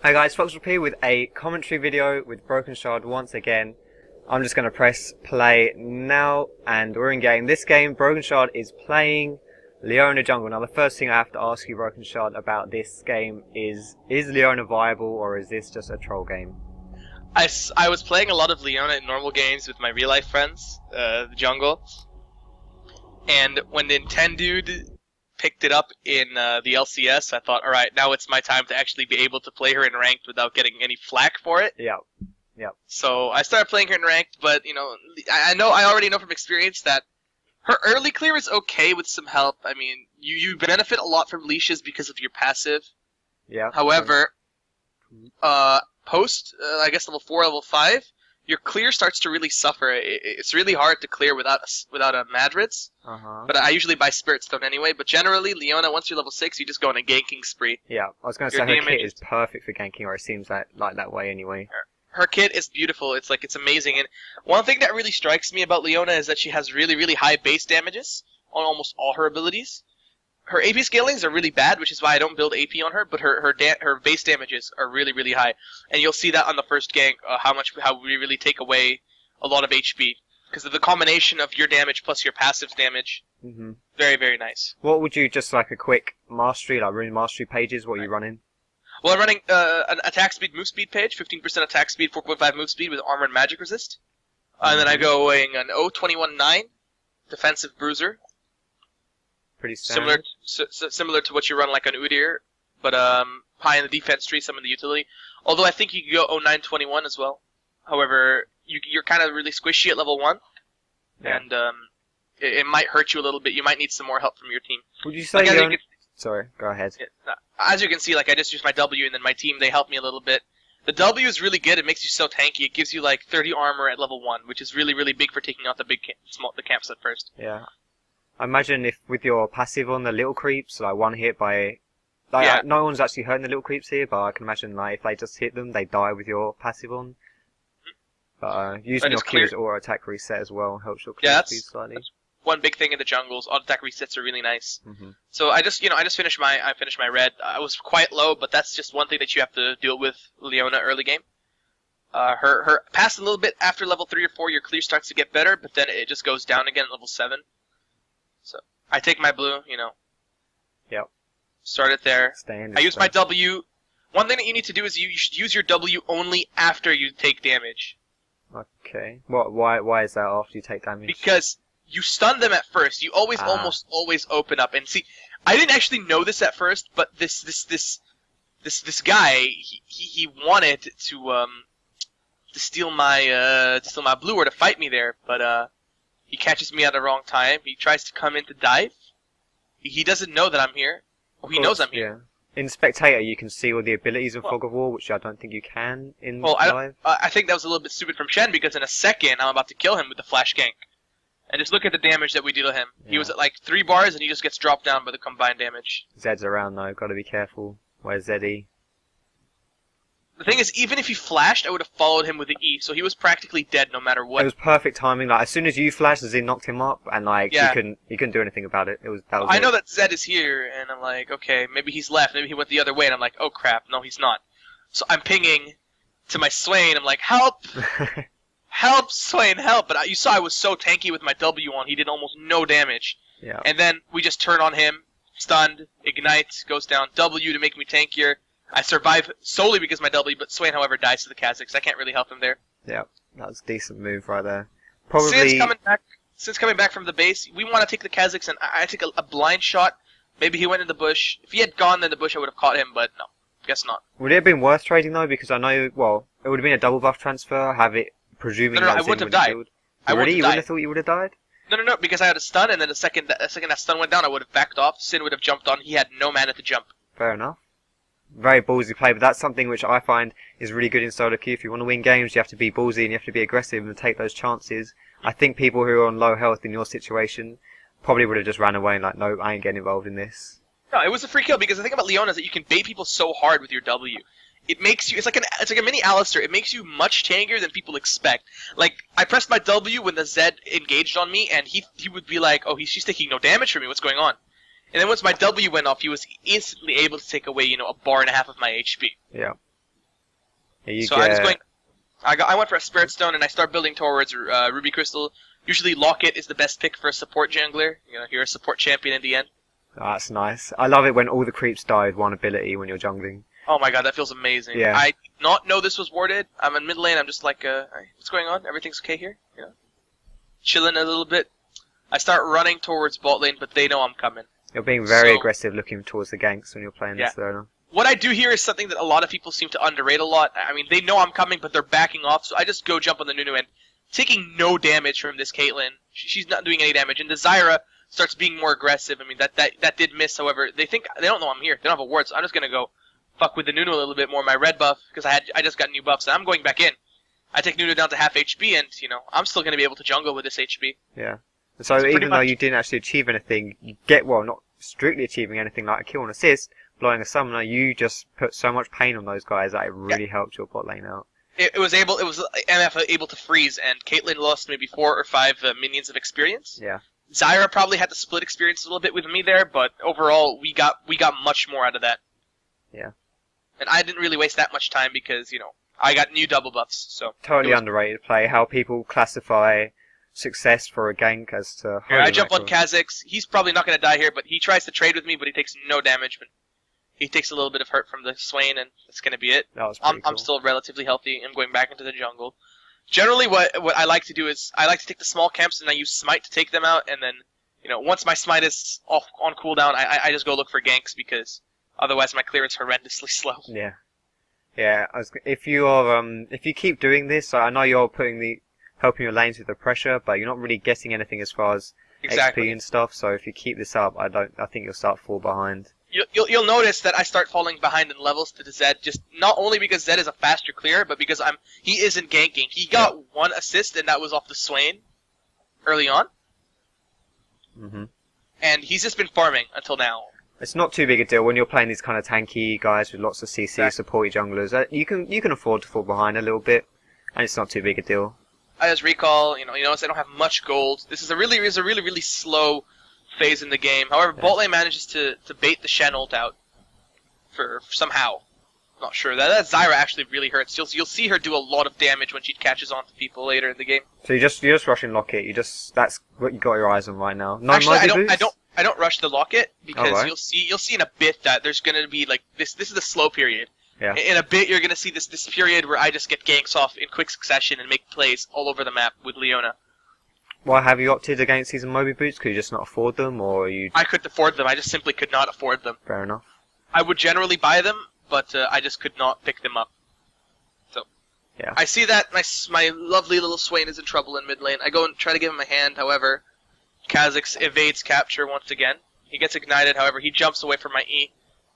Hi guys, Foxdrop here with a commentary video with Brokenshard once again. I'm just going to press play now and we're in game. This game, Brokenshard is playing Leona Jungle. Now the first thing I have to ask you, Brokenshard, about this game is Leona viable or is this just a troll game? I was playing a lot of Leona in normal games with my real life friends, the jungle, and when Nintendo picked it up in the LCS, I thought, alright, now it's my time to actually be able to play her in ranked without getting any flack for it. Yeah. So I started playing her in ranked, but you know, I already know from experience that her early clear is okay with some help. I mean, you benefit a lot from leashes because of your passive. Yeah. However, post I guess level 4, level 5, your clear starts to really suffer. It's really hard to clear without a Madrids. But I usually buy Spirit Stone anyway. But generally, Leona, once you're level 6, you just go on a ganking spree. Yeah, I was going to say her kit is perfect for ganking, or it seems like that way anyway. Her kit is beautiful. It's amazing. And one thing that really strikes me about Leona is that she has really, really high base damages on almost all her abilities. Her AP scalings are really bad, which is why I don't build AP on her. But her base damages are really, really high, and you'll see that on the first gank how we really take away a lot of HP because of the combination of your damage plus your passive's damage. Very, very nice. What would you just like a quick mastery, like rune mastery pages? What are you running? Well, I'm running an attack speed, move speed page, 15% attack speed, 4.5 move speed with armor and magic resist, and then I going an 0.21.9 defensive bruiser. Pretty standard. Similar to what you run like on Udyr, but high in the defense tree, some in the utility. Although I think you could go 0921 as well. However, you're kind of really squishy at level 1, and it might hurt you a little bit. You might need some more help from your team. Would you say Sorry, go ahead. As you can see, like I just used my W, and then my team, they help me a little bit. The W is really good. It makes you so tanky. It gives you like 30 armor at level 1, which is really, really big for taking out the camps at first. Yeah. I imagine if with your passive on the little creeps, like one hit by... no one's actually hurting the little creeps here, but I can imagine like if they just hit them, they die with your passive on. But using your Q's or attack reset as well helps your clear speed slightly. That's one big thing in the jungles. Auto attack resets are really nice. So I just finished my red. I was quite low, but that's just one thing that you have to deal with Leona early game. Her past a little bit after level 3 or 4, your clear starts to get better, but then it just goes down again at level 7. So I take my blue, Yep. Start it there. I use my W. One thing that you need to do is you should use your W only after you take damage. Okay. Why is that after you take damage? Because you stun them at first. You almost always open up. And see, I didn't actually know this at first, but this guy he wanted to steal my blue or to fight me there, but he catches me at the wrong time. He tries to come in to dive. He doesn't know that I'm here. Well, he knows I'm here. Yeah. In Spectator, you can see all the abilities in Fog of War, which I don't think you can in live. I think that was a little bit stupid from Shen, because in a second, I'm about to kill him with the flash gank. And just look at the damage that we deal to him. Yeah. He was at like 3 bars, and he just gets dropped down by the combined damage. Zed's around, though. Gotta be careful. Where's Zeddy? The thing is, even if he flashed, I would have followed him with the E, so he was practically dead no matter what. It was perfect timing. Like as soon as you flashed, Zed knocked him up, and like he couldn't do anything about it. I know that Zed is here, and I'm like, okay, maybe he's left, maybe he went the other way, and I'm like, oh crap, no, he's not. So I'm pinging to my Swain. I'm like, help, help, Swain, help! But you saw I was so tanky with my W on, he did almost no damage. Yeah. And then we just turn on him, stunned, ignite, goes down, W to make me tankier. I survive solely because of my W, but Swain, however, dies to the Kazakhs. I can't really help him there. Yeah, that was a decent move right there. Probably since coming back from the base, we want to take the Kazakhs, and I take a blind shot. Maybe he went in the bush. If he had gone in the bush, I would have caught him, but no, guess not. Would it have been worth trading though? Because I know, well, it would have been a double buff transfer. Have it presuming I wouldn't have died. You wouldn't have thought you would have died? No, because I had a stun, and then the second that stun went down, I would have backed off. Sin would have jumped on. He had no mana to jump. Fair enough. Very ballsy play, but that's something which I find is really good in solo queue. If you want to win games, you have to be ballsy and you have to be aggressive and take those chances. I think people who are on low health in your situation probably would have just ran away and like, no, I ain't getting involved in this. No, it was a free kill because the thing about Leona is that you can bait people so hard with your W. It makes you, it's like a mini Alistair. It makes you much tankier than people expect. Like, I pressed my W when the Zed engaged on me, and he would be like, oh, she's taking no damage from me, what's going on? And then once my W went off, he was instantly able to take away, a bar and a half of my HP. Yeah. You So get... I was going. I went for a Spirit Stone and I start building towards Ruby Crystal. Usually Locket is the best pick for a support jungler. You know, you're a support champion in the end. Oh, that's nice. I love it when all the creeps die with one ability when you're jungling. Oh my god, that feels amazing. Yeah. I did not know this was warded. I'm in mid lane. I'm just like, what's going on? Everything's okay here? You know, chilling a little bit. I start running towards bot lane, but they know I'm coming. You're being very aggressive looking towards the ganks when you're playing this Leona. What I do here is something that a lot of people seem to underrate a lot. I mean, they know I'm coming, but they're backing off, so I just go jump on the Nunu and taking no damage from this Caitlyn. She's not doing any damage, and the Zyra starts being more aggressive. I mean, that did miss. However, they don't know I'm here. They don't have a ward, so I'm just gonna go fuck with the Nunu a little bit more. My red buff, because I just got new buffs, and I'm going back in. I take Nunu down to half HP, and you know I'm still gonna be able to jungle with this HP. Yeah. So even though you didn't actually achieve anything, you get not strictly achieving anything like a kill and assist, blowing a summoner, you just put so much pain on those guys that it really helped your bot lane out. It was MF able to freeze, and Caitlyn lost maybe 4 or 5 minions of experience. Yeah. Zyra probably had to split experience a little bit with me there, but overall we got much more out of that. Yeah. And I didn't really waste that much time because, you know, I got new double buffs, so... Totally underrated play, how people classify success for a gank as to... Here, I jump on Kha'Zix. He's probably not going to die here, but he tries to trade with me, but he takes no damage. But he takes a little bit of hurt from the Swain, and that's going to be it. That was pretty cool. I'm still relatively healthy. I'm going back into the jungle. Generally, what I like to do is I like to take the small camps, and I use Smite to take them out, and then, you know, once my Smite is off on cooldown, I just go look for ganks, because otherwise my clearance is horrendously slow. Yeah. Yeah, if you keep doing this, I know you're helping your lanes with the pressure, but you're not really getting anything as far as XP and stuff. So if you keep this up, I think you'll start to fall behind. You'll notice that I start falling behind in levels to the Zed, just not only because Zed is a faster clear, but because he isn't ganking. He got 1 assist, and that was off the Swain early on. And he's just been farming until now. It's not too big a deal when you're playing these kind of tanky guys with lots of CC, supporty junglers. You can afford to fall behind a little bit, and it's not too big a deal. I just recall, you notice I don't have much gold. This is a really slow phase in the game. However, bot lane manages to bait the Shen ult out for somehow. Not sure. That Zyra actually really hurts. You'll see her do a lot of damage when she catches on to people later in the game. So you're just rushing Locket. That's what you got your eyes on right now. No actually, boots? I don't rush the Locket because you'll see in a bit that there's gonna be like this. This is the slow period. Yeah. In a bit, you're gonna see this period where I just get ganks off in quick succession and make plays all over the map with Leona. Why have you opted against these Moby boots? Could you just not afford them, or you? I couldn't afford them. I just simply could not afford them. Fair enough. I would generally buy them, but I just could not pick them up. So. Yeah. I see that my lovely little Swain is in trouble in mid lane. I go and try to give him a hand. However, Kha'Zix evades capture once again. He gets ignited. However, he jumps away from my E.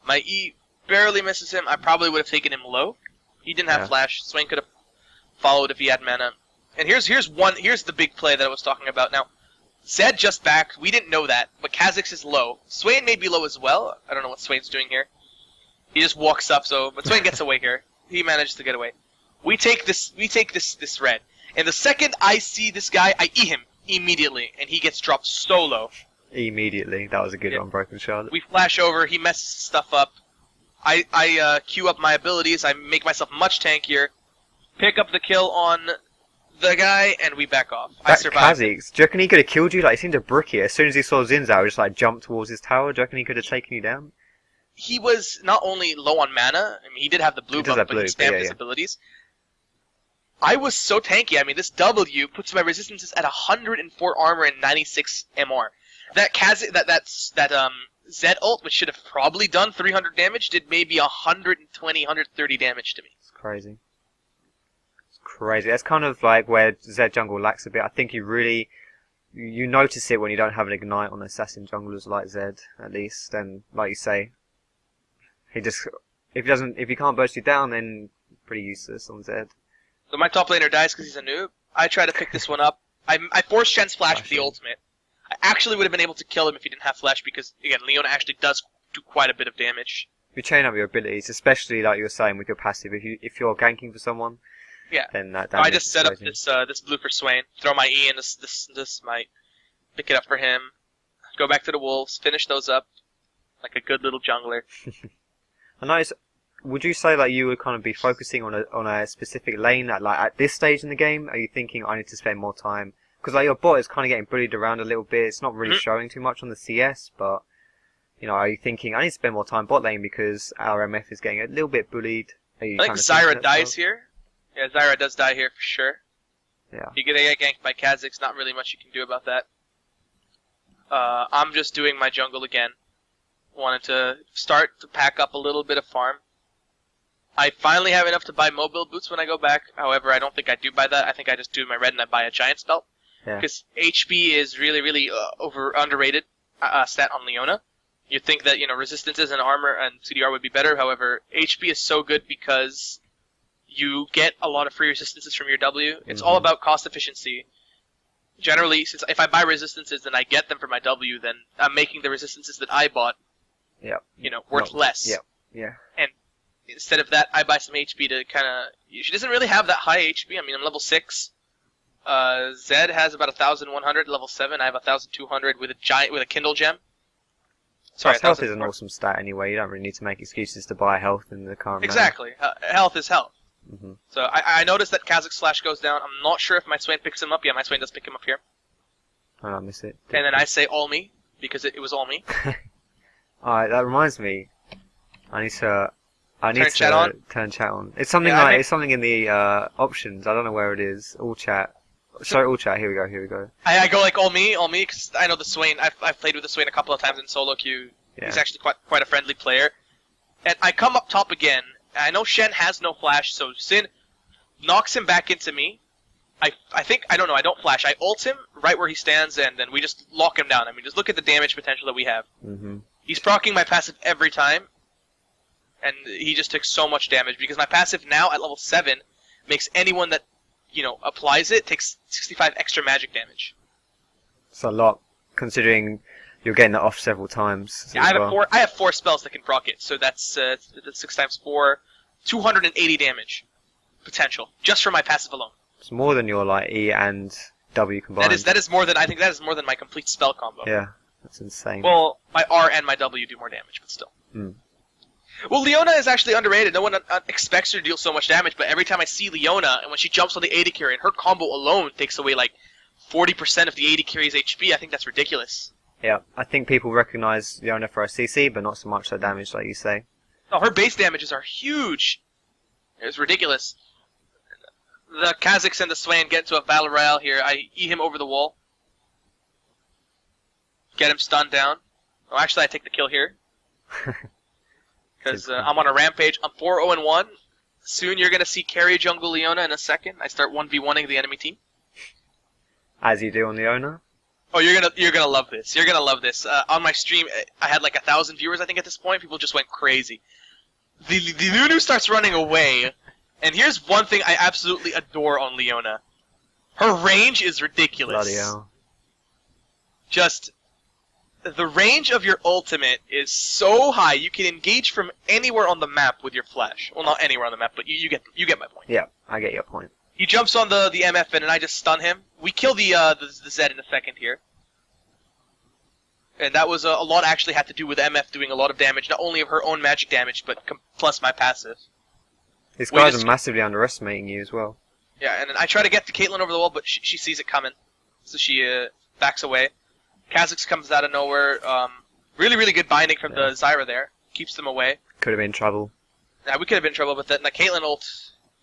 My E barely misses him. I probably would have taken him low. He didn't have flash. Swain could have followed if he had mana. And here's the big play that I was talking about. Now, Zed just backed. We didn't know that, but Kha'Zix is low. Swain may be low as well. I don't know what Swain's doing here. He just walks up. But Swain gets away here. He manages to get away. We take this red. And the second I see this guy, I E him immediately, and he gets dropped so low. Immediately. That was a good one, Brokenshard. We flash over. He messes stuff up. I queue up my abilities. I make myself much tankier. Pick up the kill on the guy, and we back off. I survived. Kha'Zix, do you reckon he could have killed you? Like, he seemed to brick it. As soon as he saw Zinzao, he just like jumped towards his tower. Do you reckon he could have taken you down? He was not only low on mana. I mean, he did have the blue buff, but he spammed his abilities. I was so tanky. I mean, this W puts my resistances at 104 armor and 96 MR. That Zed ult, which should have probably done 300 damage, did maybe 120, 130 damage to me. It's crazy. Crazy. That's kind of like where Zed jungle lacks a bit. I think you notice it when you don't have an ignite on assassin junglers like Zed, at least. And like you say, if he can't burst you down, then pretty useless on Zed. So my top laner dies because he's a noob. I try to pick this one up. I force Shen's flash with the ultimate. I actually would have been able to kill him if he didn't have flash because again, Leona actually does do quite a bit of damage. You chain up your abilities, especially like you were saying with your passive. If you're ganking for someone. Yeah. Then that I just set up this blue for Swain. Throw my E and this might pick it up for him. Go back to the wolves. Finish those up like a good little jungler. I noticed would you say like you would kind of be focusing on a specific lane at this stage in the game? Are you thinking I need to spend more time? Because like your bot is kind of getting bullied around a little bit. It's not really showing too much on the CS, but you know, are you thinking I need to spend more time bot lane because our MF is getting a little bit bullied? Are you I think Zyra dies here. Yeah, Zyra does die here for sure. Yeah. You get ganked by Kha'Zix, not really much you can do about that. I'm just doing my jungle again. Wanted to start to pack up a little bit of farm. I finally have enough to buy mobile boots when I go back. However, I don't think I do buy that. I think I just do my red and I buy a giant belt. Because HP is really underrated stat on Leona. You'd think that, you know, resistances and armor and CDR would be better. However, HP is so good because you get a lot of free resistances from your W. It's all about cost efficiency. Generally, since if I buy resistances and I get them for my W, then I'm making the resistances that I bought, you know, worth less. Yeah. And instead of that, I buy some HP to kind of... She doesn't really have that high HP. I mean, I'm level 6. Zed has about 1,100, level 7. I have 1,200 with a Kindle gem. Sorry, health is an awesome stat anyway. You don't really need to make excuses to buy health in the current Exactly. Health is health. So I noticed that Kha'Zix slash goes down. I'm not sure if my Swain picks him up. Yeah, my Swain does pick him up here. I don't miss it. And then I say all me, because it was all me. Alright, that reminds me. I need to turn chat on. It's something it's something in the options. I don't know where it is. All chat. Sorry, all chat. Here we go. I go like all me, because I know the Swain. I've played with the Swain a couple of times in solo queue. Yeah. He's actually quite a friendly player. And I come up top again. I know Shen has no flash, so Sin knocks him back into me. I think, I don't know, I don't flash. I ult him right where he stands, and then we just lock him down. I mean, just look at the damage potential that we have. He's proccing my passive every time, and he just took so much damage, because my passive now at level 7 makes anyone that, you know, applies it takes 65 extra magic damage. It's a lot, considering you're getting that off several times. Yeah, I have 4 spells that can proc it, so that's 6 times 4, 280 damage potential just from my passive alone. It's more than your like E and W combined. That is more than my complete spell combo. Yeah, that's insane. Well, my R and my W do more damage, but still. Well, Leona is actually underrated. No one expects her to deal so much damage, but every time I see Leona, and when she jumps on the AD carry, and her combo alone takes away like 40% of the AD carry's HP, I think that's ridiculous. Yeah, I think people recognize Leona for her CC, but not so much her damage, like you say. No, her base damages are huge. It's ridiculous. The Kha'Zix and the Swain get into a battle royale here. I eat him over the wall. Get him stunned down. Oh, actually, I take the kill here. Because I'm on a rampage. I'm 4-0-1. Soon you're going to see carry jungle Leona in a second. I start 1v1ing the enemy team. As you do on Leona? Oh, you're gonna love this. You're gonna love this. On my stream, I had like 1,000 viewers, I think, at this point. People just went crazy. The Nunu starts running away, and here's one thing I absolutely adore on Leona. Her range is ridiculous. Bloody hell. Just, the range of your ultimate is so high, you can engage from anywhere on the map with your flash. Well, not anywhere on the map, but you get my point. Yeah, I get your point. He jumps on the MF and I just stun him. We kill the Zed in a second here. And that was a lot actually had to do with MF doing a lot of damage, not only of her own magic damage, but plus my passive. These guys are massively underestimating you as well. Yeah, and then I try to get to Caitlyn over the wall, but she sees it coming. So she backs away. Kha'Zix comes out of nowhere. Really good binding from the Zyra there. Keeps them away. Could have been in trouble. Yeah, we could have been in trouble with it. And the Caitlyn ult,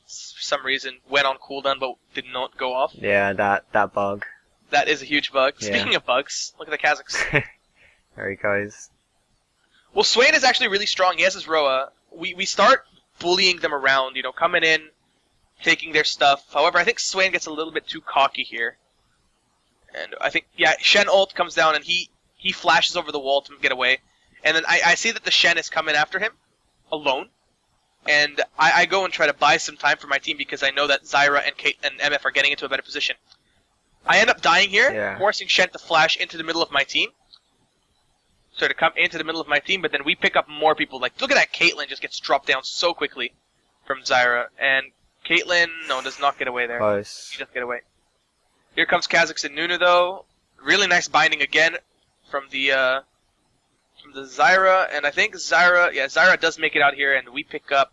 for some reason, went on cooldown, but did not go off. Yeah, that bug. That is a huge bug. Yeah. Speaking of bugs, look at the Kha'Zix. There he goes. Well, Swain is actually really strong. He has his Roa. We start bullying them around, you know, coming in, taking their stuff. However, I think Swain gets a little bit too cocky here. And I think, yeah, Shen ult comes down and he flashes over the wall to get away. And then I see that the Shen is coming after him, alone. And I go and try to buy some time for my team because I know that Zyra and Kate and MF are getting into a better position. I end up dying here, forcing Shen to flash into the middle of my team. So to come into the middle of my team, but then we pick up more people. Like, look at that, Caitlyn just gets dropped down so quickly from Zyra. And Caitlyn, no, does not get away there. Close. She doesn't get away. Here comes Kha'Zix and Nunu, though. Really nice binding again from the from the Zyra, and I think Zyra does make it out here, and we pick up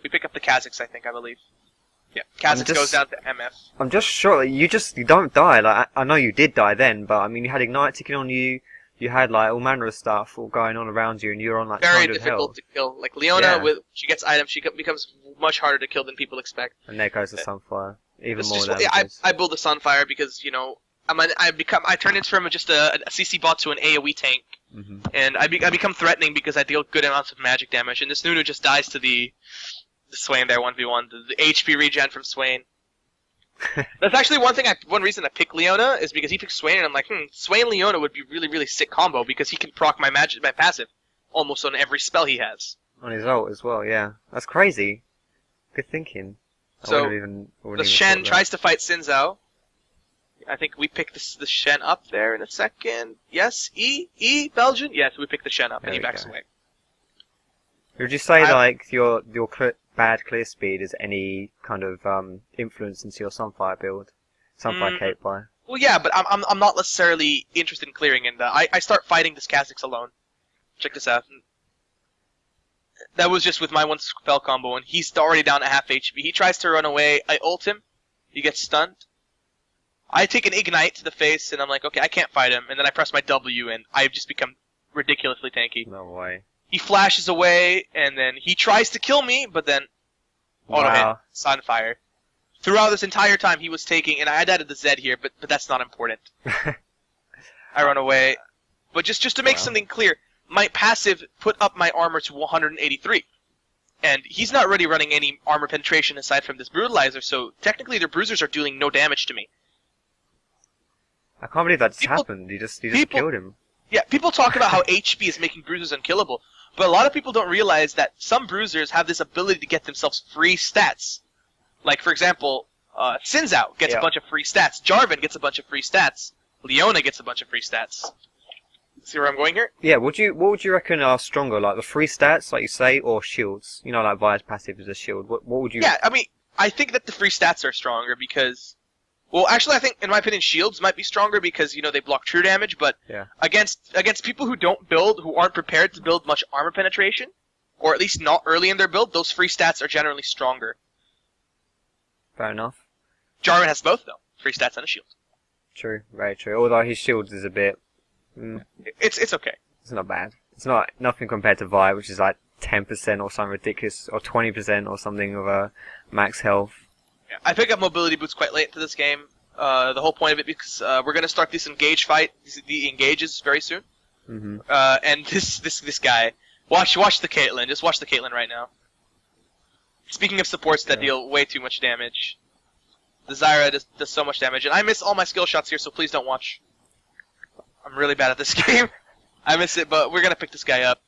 the Kha'Zix, I believe. Yeah, Kha'Zix goes down to MF. I'm just sure that you don't die. Like I know you did die then, but I mean you had Ignite ticking on you. You had like all manner of stuff all going on around you, and you were on like very 200 difficult health. to kill. Like Leona, she gets items, she becomes much harder to kill than people expect. And there goes the Sunfire, even It's more just, than I build a Sunfire because I turn into from just a CC bot to an AoE tank, and I become threatening because I deal good amounts of magic damage. And this Nunu just dies to the Swain there 1v1, the HP regen from Swain. That's actually one reason I pick Leona is because he picks Swain, and I'm like, Swain Leona would be really, really sick combo because he can proc my passive almost on every spell he has. On his ult as well, yeah. That's crazy. Good thinking. So the Shen tries to fight Xin Zhao. I think we pick the Shen up there in a second. Yes, Belgian. Yes, we pick the Shen up, and he backs away. Would you say like your bad clear speed is any kind of influence into your Sunfire build? Sunfire cape by? Well, yeah, but I'm not necessarily interested in clearing, and I start fighting this Kha'Zix alone. Check this out. That was just with my one spell combo, and he's already down at half HP. He tries to run away. I ult him. He gets stunned. I take an Ignite to the face, and I'm like, okay, I can't fight him. And then I press my W, and I've just become ridiculously tanky. No way. He flashes away, and then he tries to kill me, but then auto hit, Sunfire. Throughout this entire time, he was taking, and I added the Z here, but that's not important. I run away. But just to make something clear, my passive put up my armor to 183. And he's not really running any armor penetration aside from this Brutalizer, so technically their bruisers are doing no damage to me. I can't believe that just happened. You just killed him. Yeah, people talk about how HP is making bruisers unkillable, but a lot of people don't realize that some bruisers have this ability to get themselves free stats. Like, for example, Xin Zhao gets a bunch of free stats, Jarvan gets a bunch of free stats, Leona gets a bunch of free stats. See where I'm going here? Yeah, what would you reckon are stronger, like the free stats, like you say, or shields? You know, like Vi's passive is a shield. What would you... Yeah, I mean, I think that the free stats are stronger because... Well, actually, I think, in my opinion, shields might be stronger because, they block true damage, but against people who don't build, who aren't prepared to build much armor penetration, or at least not early in their build, those free stats are generally stronger. Fair enough. Jarvan has both, though. Free stats and a shield. True, very true. Although his shields is a bit... It's okay. It's not bad. It's nothing compared to Vi, which is like 10% or something ridiculous, or 20% or something of a max health. Yeah, I pick up mobility boots quite late into this game. The whole point of it because we're going to start this engage fight, the engages very soon. And this guy, watch the Caitlyn. Just watch the Caitlyn right now. Speaking of supports that deal way too much damage, the Zyra does so much damage, and I miss all my skill shots here, so please don't watch. I'm really bad at this game. I miss it, but we're going to pick this guy up.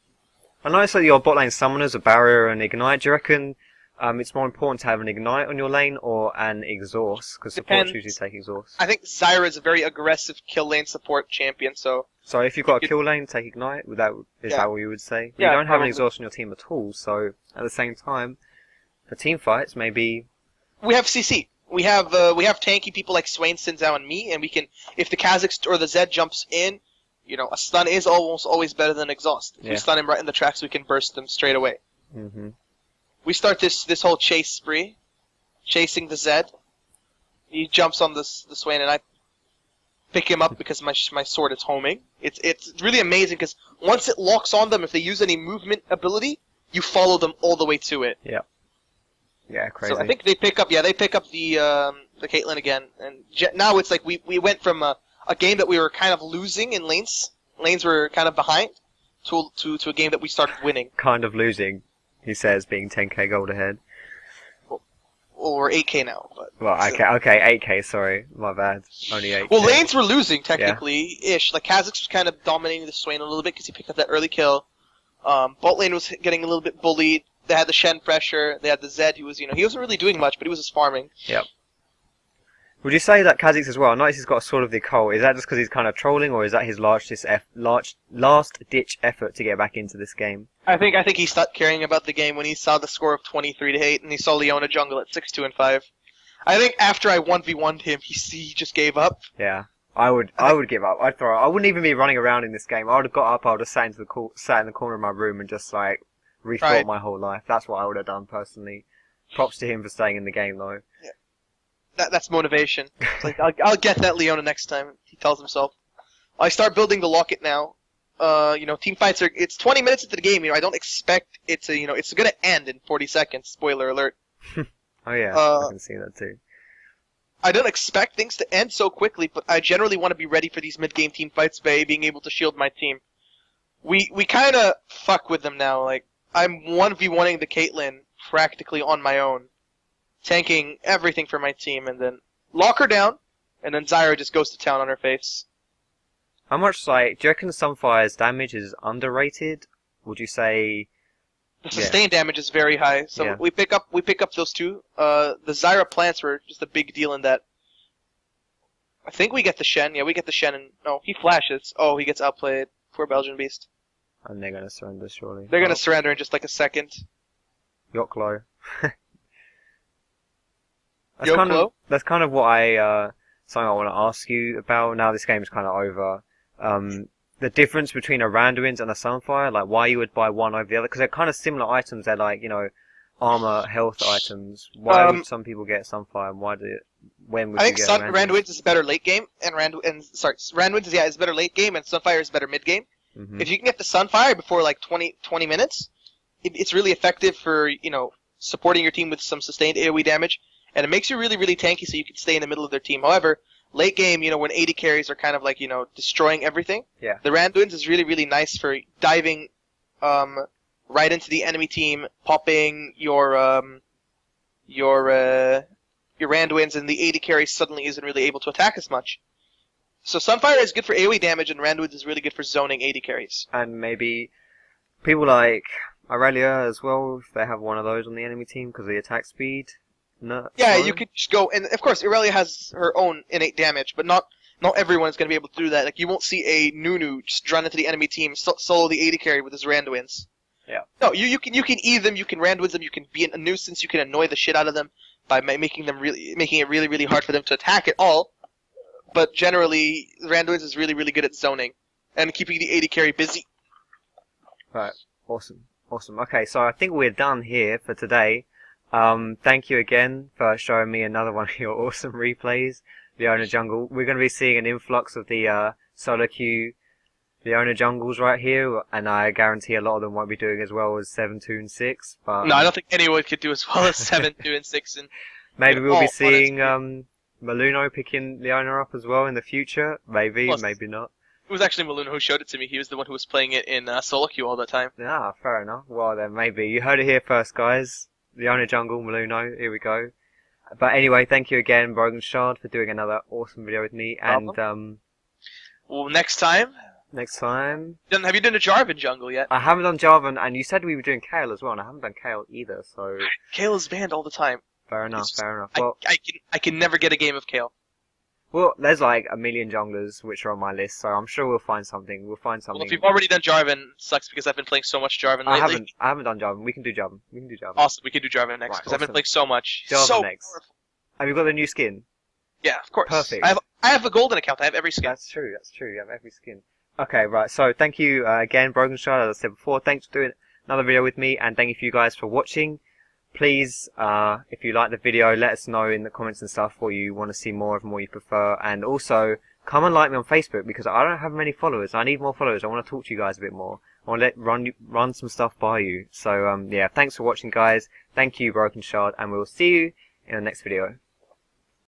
I noticed that your bot lane summoners are Barrier and Ignite. Do you reckon it's more important to have an Ignite on your lane or an Exhaust? Because supports usually take Exhaust. I think Zyra is a very aggressive kill lane support champion, so... So if you've got a kill lane, take Ignite? Is that what you would say? Yeah, you don't have an Exhaust on your team at all, so at the same time, for team fights, maybe... We have CC. We have tanky people like Swain, Xin Zhao, and me, and we can, if the Kha'Zix or the Zed jumps in, a stun is almost always better than exhaust. If we stun him right in the tracks, we can burst them straight away. We start this whole chase spree, chasing the Zed. He jumps on the Swain, and I pick him up because my sword is homing. It's really amazing because once it locks on them, if they use any movement ability, you follow them all the way to it. Yeah. Yeah, crazy. So I think they pick up the Caitlyn again, and now it's like we went from a game that we were kind of losing in lanes were kind of behind, to a game that we started winning. Kind of losing, he says, being 10k gold ahead. Well, we're 8k now, but... Well, okay, 8k, sorry, my bad. Only 8k. Well, lanes were losing, technically-ish. Like, Kha'Zix was kind of dominating the Swain a little bit because he picked up that early kill. Bot lane was getting a little bit bullied. They had the Shen pressure. They had the Zed, who was, he wasn't really doing much, but he was just farming. Yep. Would you say that Kha'Zix as well? I notice he's got a Sword of the Occult. Is that just because he's kind of trolling, or is that his last-ditch effort to get back into this game? I think he stopped caring about the game when he saw the score of 23-8, and he saw Leona Jungle at 6-2-5. I think after I 1v1'd him, he just gave up. Yeah. I would give up. I'd throw. I wouldn't even be running around in this game. I would have got up. I would have sat in the corner of my room and just like rethought my whole life. That's what I would have done personally. Props to him for staying in the game though. Yeah. That's motivation. It's like I'll get that Leona next time. He tells himself. I start building the locket now. Team fights are. It's 20 minutes into the game. I don't expect it to. It's gonna end in 40 seconds. Spoiler alert. Oh yeah, I can see that too. I don't expect things to end so quickly, but I generally want to be ready for these mid-game team fights by being able to shield my team. We kind of fuck with them now. Like, I'm 1v1ing the Caitlyn practically on my own, tanking everything for my team, and then lock her down, and then Zyra just goes to town on her face. How much, do you reckon Sunfire's damage is underrated? Would you say... The sustained damage is very high, so we pick up those two. The Zyra plants were just a big deal in that. I think we get the Shen. Yeah, we get the Shen, and no, he flashes. Oh, he gets outplayed. Poor Belgian beast. And they're gonna surrender shortly. They're gonna surrender in just like a second. Yoklo. Yoklo? That's kind of what something I want to ask you about. Now this game's kind of over. The difference between a Randuin's and a Sunfire, like why you would buy one over the other, because they're kind of similar items. They're like, armor, health items. Why would some people get Sunfire, and when would you get Randuin? Randuin's is better late game, and Randuin's is better late game, and Sunfire is better mid game. Mm-hmm. If you can get the Sunfire before like 20 minutes, it's really effective for supporting your team with some sustained AoE damage, and it makes you really, really tanky, so you can stay in the middle of their team. However, late game, when AD carries are kind of like, destroying everything. Yeah. The Randuin's is really, really nice for diving, right into the enemy team, popping your Randuin's, and the AD carry suddenly isn't really able to attack as much. So Sunfire is good for AoE damage, and Randuin's is really good for zoning AD carries. And maybe people like Aurelia as well, if they have one of those on the enemy team, because of the attack speed. No. Yeah, you could just go, and of course Aurelia has her own innate damage, but not everyone is going to be able to do that. Like, you won't see a Nunu just run into the enemy team, solo the AD carry with his Randuin's. Yeah. No, you can eat them, you can Randuin's them, you can be a nuisance, you can annoy the shit out of them by making it really, really hard for them to attack at all. But generally, Randuin's is really, really good at zoning and keeping the AD carry busy. Right. Awesome. Okay, so I think we're done here for today. Thank you again for showing me another one of your awesome replays, Leona Jungle. We're going to be seeing an influx of the solo queue Leona Jungles right here, and I guarantee a lot of them won't be doing as well as 7, 2, and 6. But no, I don't think anyone could do as well as 7, 2, and 6. And maybe we'll be seeing Maluno picking Leona up as well in the future. Maybe, maybe not. It was actually Maluno who showed it to me. He was the one who was playing it in solo queue all the time. Ah, fair enough. Well then, maybe. You heard it here first, guys. Leona Jungle, Maluno, here we go. But anyway, thank you again, Brokenshard, for doing another awesome video with me. And well, next time. Have you done a Jarvan jungle yet? I haven't done Jarvan, and you said we were doing Kale as well, and I haven't done Kale either. So Kale is banned all the time. Fair enough. Well, I can never get a game of Kale. Well, there's like a million junglers which are on my list, so I'm sure we'll find something. Well, if you've already done Jarvan, it sucks because I've been playing so much Jarvan lately. I haven't done Jarvan. We can do Jarvan. Awesome, we can do Jarvan next because I've been playing so much. Jarvan so next. Powerful. Have you got the new skin? Yeah, of course. Perfect. I have a golden account. I have every skin. That's true. You have every skin. Okay, right. So thank you again, Brokenshard. As I said before, thanks for doing another video with me, and thank you guys for watching. Please, if you like the video, let us know in the comments and stuff what you want to see more of and what you prefer. And also, come and like me on Facebook because I don't have many followers. I need more followers. I want to talk to you guys a bit more. I want to run some stuff by you. So, yeah, thanks for watching, guys. Thank you, Brokenshard, and we'll see you in the next video.